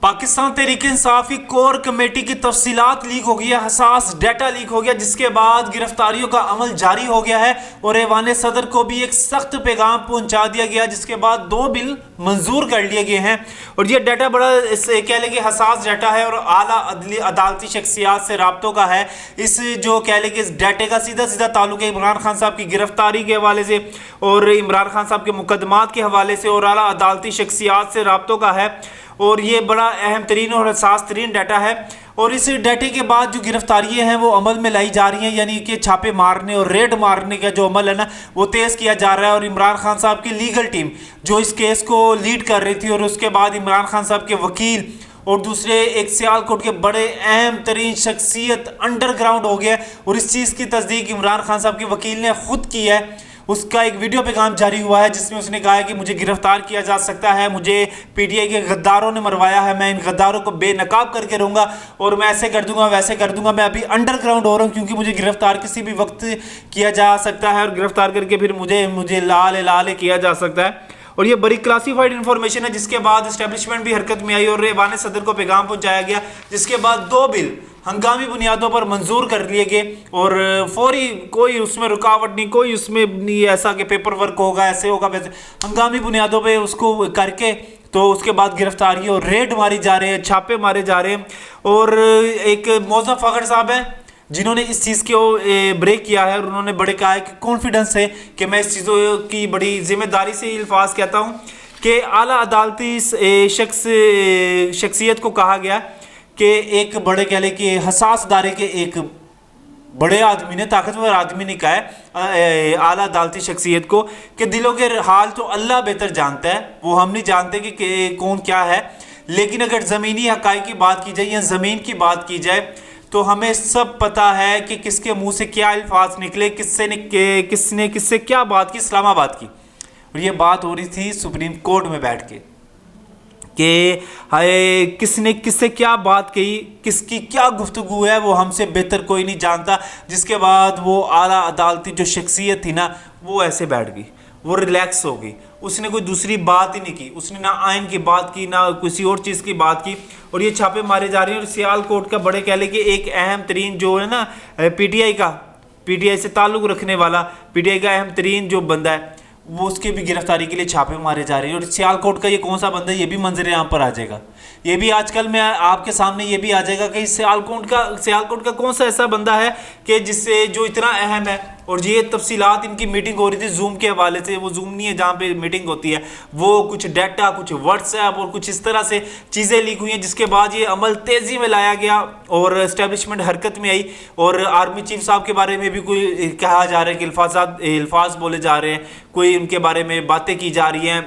पाकिस्तान तहरीक-ए-इंसाफ की core committee की तफसीलात लीक हो गई है, हसास डाटा लीक हो गया, जिसके बाद गिरफ्तारियों का अमल जारी हो गया है और ऐवान सदर को भी एक सख्त पैगाम पहुंचा दिया गया, जिसके बाद 2 बिल मंजूर कर लिए गए हैं। और ये डाटा बड़ा कह लें कि हसास डाटा है और आला अदालती शख्सियात से राब्तों का है। इस जो कह लें कि इस डाटे का सीधा सीधा ताल्लुक है इमरान खान साहब की गिरफ्तारी के हवाले से और इमरान खान साहब के मुकदमात के हवाले से और आला अदालती शख्सियात से राब्तों का है। और ये बड़ा अहम तरीन और हसास तरीन डाटा है। और इस डाटे के बाद जो गिरफ्तारियाँ हैं वो अमल में लाई जा रही हैं, यानी कि छापे मारने और रेड मारने का जो अमल है ना वो तेज़ किया जा रहा है। और इमरान खान साहब की लीगल टीम जो इस केस को लीड कर रही थी और उसके बाद इमरान खान साहब के वकील और दूसरे एक सियालकोट के बड़े अहम तरीन शख्सियत अंडरग्राउंड हो गया। और इस चीज़ की तस्दीक इमरान खान साहब के वकील ने खुद की है। उसका एक वीडियो पैगाम जारी हुआ है जिसमें उसने कहा है कि मुझे गिरफ्तार किया जा सकता है, मुझे पीटीआई के गद्दारों ने मरवाया है, मैं इन गद्दारों को बेनकाब करके रहूँगा और मैं ऐसे कर दूंगा वैसे कर दूंगा। मैं अभी अंडरग्राउंड हो रहा हूँ क्योंकि मुझे गिरफ्तार किसी भी वक्त किया जा सकता है और गिरफ्तार करके फिर मुझे लाल किया जा सकता है। और ये बड़ी क्लासीफाइड इंफॉर्मेशन है, जिसके बाद एस्टेब्लिशमेंट भी हरकत में आई और ऐवान सदर को पैगाम पहुंचाया गया, जिसके बाद 2 बिल हंगामी बुनियादों पर मंजूर कर लिए गए और फौरी कोई उसमें रुकावट नहीं, कोई उसमें नहीं ऐसा कि पेपर वर्क होगा ऐसे होगा वैसे, हंगामी बुनियादों पे उसको करके तो उसके बाद गिरफ्तारी और रेड मारी जा रहे हैं, छापे मारे जा रहे हैं। और एक मौज़ा फ़खर साहब हैं जिन्होंने इस चीज़ को ब्रेक किया है और उन्होंने बड़े कहा है कि कॉन्फिडेंस है कि मैं इस चीज़ों की बड़ी जिम्मेदारी से अल्फाज कहता हूँ कि आला अदालती शख्सियत को कहा गया कि एक बड़े कह लें कि हसास दायरे के एक बड़े आदमी ने, ताकतवर आदमी ने कहा है आला अदालती शख्सियत को कि दिलों के हाल तो अल्लाह बेहतर जानता है, वो हम नहीं जानते कि कौन क्या है, लेकिन अगर ज़मीनी हक़ाइक़ की बात की जाए या ज़मीन की बात की जाए तो हमें सब पता है कि किसके मुंह से क्या अल्फाज निकले, किसने किससे क्या बात की, इस्लामाबाद की। और ये बात हो रही थी सुप्रीम कोर्ट में बैठ के कि हाय किसने किससे क्या बात कही, किसकी क्या गुफ्तगू है वो हमसे बेहतर कोई नहीं जानता। जिसके बाद वो आला अदालती जो शख्सियत थी ना वो ऐसे बैठ गई, वो रिलैक्स हो गई, उसने कोई दूसरी बात ही नहीं की, उसने ना आइन की बात की ना किसी और चीज़ की बात की। और ये छापे मारे जा रहे हैं। और सियालकोट का बड़े कह लें कि एक अहम तरीन जो है ना पीटीआई से ताल्लुक़ रखने वाला पीटीआई का अहम तरीन जो बंदा है वो उसके भी गिरफ्तारी के लिए छापे मारे जा रहे हैं। और सियालकोट का ये कौन सा बंदा है ये भी मंजर यहाँ पर आ जाएगा, ये भी आजकल मैं आपके सामने ये भी आ जाएगा कि सियालकोट का कौन सा ऐसा बंदा है कि जिससे जो इतना अहम है। और ये तफसीलात इनकी मीटिंग हो रही थी जूम के हवाले से, वो जूम नहीं है जहाँ पे मीटिंग होती है, वो कुछ डाटा कुछ व्हाट्सएप और कुछ इस तरह से चीज़ें लीक हुई हैं, जिसके बाद ये अमल तेज़ी में लाया गया और एस्टेब्लिशमेंट हरकत में आई। और आर्मी चीफ साहब के बारे में भी कोई कहा जा रहा है कि अल्फाज बोले जा रहे हैं, कोई उनके बारे में बातें की जा रही हैं।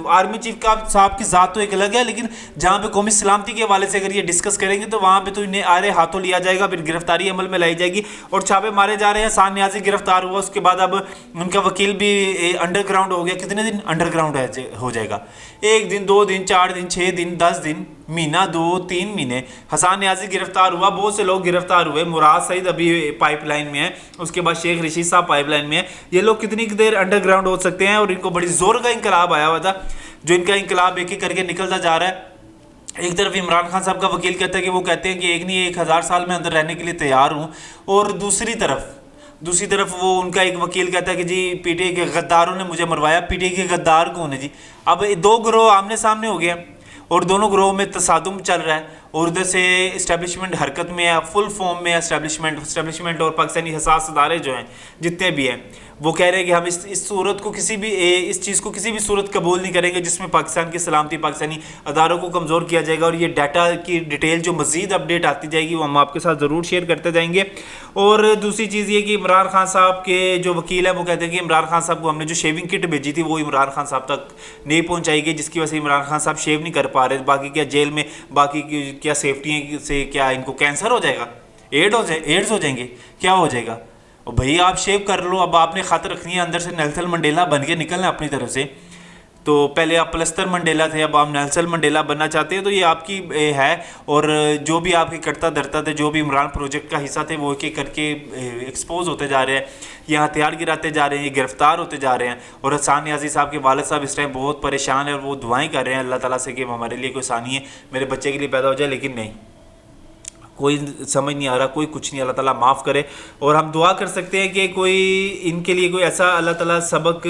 आर्मी चीफ का साहब की ज़ात तो एक अलग है, लेकिन जहाँ पे कौमी सलामती के हवाले से अगर ये डिस्कस करेंगे तो वहाँ पे तो इन्हें आरे हाथों लिया जाएगा, फिर गिरफ्तारी अमल में लाई जाएगी और छापे मारे जा रहे हैं। सान न्याजी गिरफ्तार हुआ, उसके बाद अब उनका वकील भी अंडरग्राउंड हो गया। कितने दिन अंडरग्राउंड हो जाएगा? 1 दिन, 2 दिन, 4 दिन, 6 दिन, 10 दिन, महीना, 2-3 महीने। हसान न्याजी गिरफ्तार हुआ, बहुत से लोग गिरफ्तार हुए, मुराद सईद अभी पाइपलाइन में है, उसके बाद शेख रशीद साहब पाइपलाइन में है। ये लोग कितनी देर अंडरग्राउंड हो सकते हैं? और इनको बड़ी जोर का इंकलाब आया हुआ था, जो इनका इंकलाब एक एक करके निकलता जा रहा है। एक तरफ इमरान खान साहब का वकील कहता है कि वो कहते हैं कि एक नहीं 1000 साल में अंदर रहने के लिए तैयार हूँ, और दूसरी तरफ वो उनका एक वकील कहता है कि जी पीटीआई के गद्दारों ने मुझे मरवाया। पीटीआई के गद्दार कौन है जी? अब 2 गिरोह आमने सामने हो गए और दोनों ग्रोह में तसादुम चल रहा है और उधर से इस्टेब्लिशमेंट हरकत में है, फुल फॉर्म में इस्टेब्लिशमेंट और पाकिस्तानी हसास अदारे जो हैं जितने भी हैं वो कह रहे हैं कि हम इस सूरत को इस चीज़ को किसी भी सूरत कबूल नहीं करेंगे जिसमें पाकिस्तान की सलामती, पाकिस्तानी अदारों को कमज़ोर किया जाएगा। और ये डाटा की डिटेल जो मज़ीद अपडेट आती जाएगी वो हम आपके साथ ज़रूर शेयर करते जाएंगे। और दूसरी चीज़ ये कि इमरान खान साहब के जो वकील हैं वो कहते हैं कि इमरान खान साहब को हमने जो शेविंग किट भेजी थी वो इमरान खान साहब तक नहीं पहुँचाई गई, जिसकी वजह से इमरान खान साहब शेव नहीं कर पा रहे। बाकी क्या जेल में बाकी क्या सेफ्टी से क्या इनको कैंसर हो जाएगा, एड्स हो जाएंगे, क्या हो जाएगा? और भाई आप शेव कर लो, अब आपने खत रखनी है अंदर से नेल्सन मंडेला बन के निकलना अपनी तरफ से, तो पहले आप प्लस्तर मंडेला थे, अब आप नेल्सन मंडेला बनना चाहते हैं, तो ये आपकी है। और जो भी आपके करता धरता थे, जो भी इमरान प्रोजेक्ट का हिस्सा थे, वो एक एक करके एक्सपोज होते जा रहे हैं, ये हथियार गिराते जा रहे हैं, ये गिरफ्तार होते जा रहे हैं। और हसन नियाज़ी साहब के वालिद साहब इस टाइम बहुत परेशान है और वो दुआएं कर रहे हैं अल्लाह ताला से कि हमारे लिए कोई आसानी है, मेरे बच्चे के लिए पैदा हो जाए, लेकिन नहीं, कोई समझ नहीं आ रहा, कोई कुछ नहीं। अल्लाह ताला माफ़ करे। और हम दुआ कर सकते हैं कि कोई इनके लिए कोई ऐसा अल्लाह ताला सबक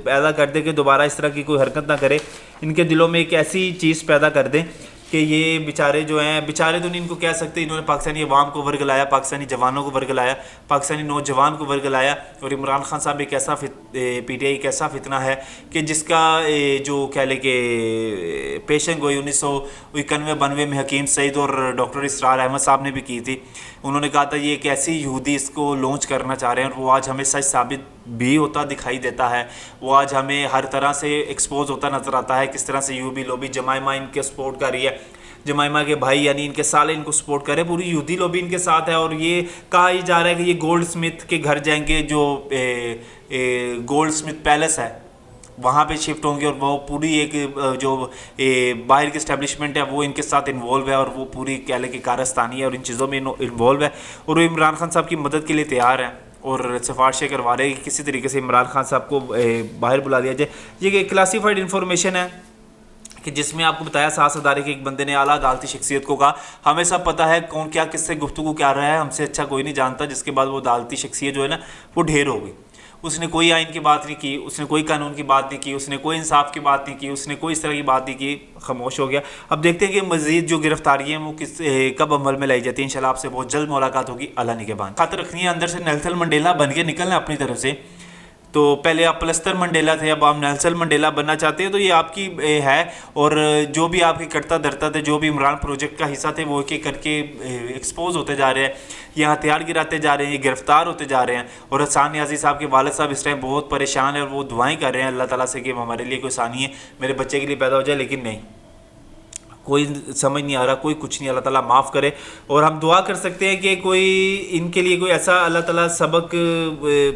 पैदा कर दे कि दोबारा इस तरह की कोई हरकत ना करे, इनके दिलों में एक ऐसी चीज़ पैदा कर दें कि ये बेचारे जो हैं, बेचारे तो नहीं इनको कह सकते, इन्होंने पाकिस्तानी अवाम को वर्गलाया, पाकिस्तानी जवानों को वर्गलाया, पाकिस्तानी नौजवान को वर्गलाया। और इमरान खान साहब एक ऐसा PTI एक ऐसा फितना है कि जिसका जो कह ले कि पेशन गोई 1991-92 में हकीम सईद और डॉक्टर इसरार अहमद साहब ने भी की थी। उन्होंने कहा था ये एक ऐसी यहूदी इसको लॉन्च करना चाह रहे हैं, और वो आज हमें सच साबित भी होता दिखाई देता है। वो आज हमें हर तरह से एक्सपोज होता नज़र आता है, किस तरह से यूबी लॉबी जमाइमा इनके सपोर्ट कर रही है, जमाइमा के भाई यानी इनके साले इनको सपोर्ट करे, पूरी यहूदी लॉबी इनके साथ है। और ये कहा ही जा रहा है कि ये गोल्ड स्मिथ के घर जाएंगे, जो गोल्ड स्मिथ पैलेस है वहाँ पे शिफ्ट होंगे, और वो पूरी एक जो बाहर की इस्टेब्लिशमेंट है वो इनके साथ इन्वॉल्व है, और वो पूरी कह लें कि कारस्तानी है और इन चीज़ों में इन्वॉल्व है। और वो इमरान खान साहब की मदद के लिए तैयार हैं और सिफारिशें करवा रहे हैं कि किसी तरीके से इमरान खान साहब को बाहर बुला दिया जाए। ये एक क्लासीफाइड इन्फॉर्मेशन है कि जिसमें आपको बताया साहस अदारे के एक बंदे ने आला अदालती शख्सियत को कहा, हमें सब पता है कौन क्या किससे गुफ्तगू क्या रहा है, हमसे अच्छा कोई नहीं जानता। जिसके बाद वो अदालती शख्सियत जो है ना वो ढेर हो गई। उसने कोई आइन की बात नहीं की, उसने कोई कानून की बात नहीं की, उसने कोई इंसाफ की बात नहीं की, उसने कोई इस तरह की बात नहीं की, खामोश हो गया। अब देखते हैं कि मज़ीद जो गिरफ्तारी है वो कब अमल में लाई जाती है। इंशाल्लाह आपसे बहुत जल्द मुलाकात होगी। अल्लाह निगहबान। खातर रखनी है अंदर से नेल्सन मंडेला बन के निकलना अपनी तरफ से। तो पहले आप प्लस्तर मंडेला थे, अब आप नेल्सन मंडेला बनना चाहते हैं, तो ये आपकी है। और जो भी आपके करता धरता थे, जो भी इमरान प्रोजेक्ट का हिस्सा थे, वो एक एक करके एक्सपोज होते जा रहे हैं, ये हथियार गिराते जा रहे हैं, ये गिरफ्तार होते जा रहे हैं। और हसन नियाज़ी साहब के वालिद साहब इस टाइम बहुत परेशान है और वो दुआएं कर रहे हैं अल्लाह ताला से कि हमारे लिए कोई आसानी है, मेरे बच्चे के लिए पैदा हो जाए, लेकिन नहीं, कोई समझ नहीं आ रहा, कोई कुछ नहीं। अल्लाह ताला माफ़ करे। और हम दुआ कर सकते हैं कि कोई इनके लिए कोई ऐसा अल्लाह ताला सबक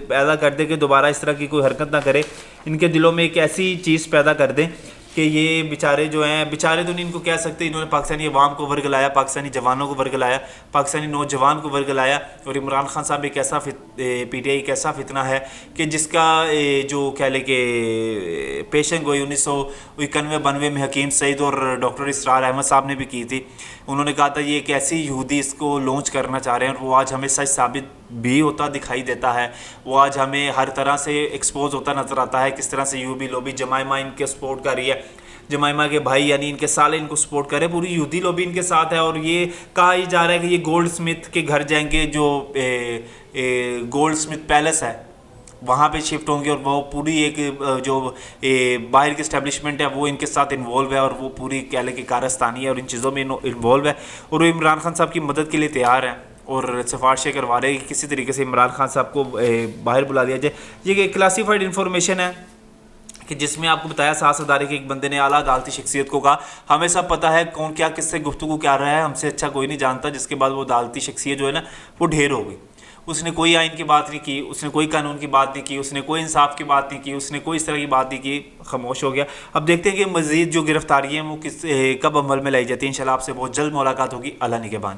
पैदा कर दे कि दोबारा इस तरह की कोई हरकत ना करे, इनके दिलों में एक ऐसी चीज़ पैदा कर दें कि ये बेचारे जो हैं, बेचारे तो नहीं इनको कह सकते, इन्होंने पाकिस्तानी अवाम को वर्गलाया, पाकिस्तानी जवानों को वर्गलाया, पाकिस्तानी नौजवान को वर्गलाया। और इमरान खान साहब एक ऐसा PTI एक ऐसा फितना है कि जिसका जो कह ले कि पेशन गोई 1991-92 में हकीम सईद और डॉक्टर इसरार अहमद साहब ने भी की थी। उन्होंने कहा था ये एक ऐसी यहूदी इसको लॉन्च करना चाह रहे हैं, और वो आज हमें सच साबित भी होता दिखाई देता है। वो आज हमें हर तरह से एक्सपोज होता नज़र आता है, किस तरह से यूबी लॉबी जमाइमा इनके सपोर्ट कर रही है, जमाइमा के भाई यानी इनके साले इनको सपोर्ट करे, पूरी यहूदी लॉबी इनके साथ है। और ये कहा ही जा रहा है कि ये गोल्ड स्मिथ के घर जाएंगे, जो गोल्ड स्मिथ पैलेस है वहाँ पे शिफ्ट होंगे, और वो पूरी एक जो बाहर की इस्टेब्लिशमेंट है वो इनके साथ इन्वॉल्व है, और वो पूरी कह लें कि कारस्तानी है और इन चीज़ों में इन्वॉल्व है। और वो इमरान खान साहब की मदद के लिए तैयार हैं और सिफारिशें करवा रहे हैं कि किसी तरीके से इमरान खान साहब को बाहर बुला दिया जाए। ये एक क्लासीफाइड इन्फॉर्मेशन है कि जिसमें आपको बताया साहस अदारे के एक बंदे ने आला अदालती शख्सियत को कहा, हमें सब पता है कौन क्या किससे गुफ्तगू क्या रहा है, हमसे अच्छा कोई नहीं जानता। जिसके बाद वो अदालती शख्सियत जो है ना वो ढेर हो गई। उसने कोई आइन की बात नहीं की, उसने कोई कानून की बात नहीं की, उसने कोई इंसाफ की बात नहीं की, उसने कोई इस तरह की बात नहीं की, खामोश हो गया। अब देखते हैं कि मज़ीद जो गिरफ्तारी है वो कब अमल में लाई जाती है। इंशाल्लाह आपसे बहुत जल्द मुलाकात होगी। अल्लाह निगहबान।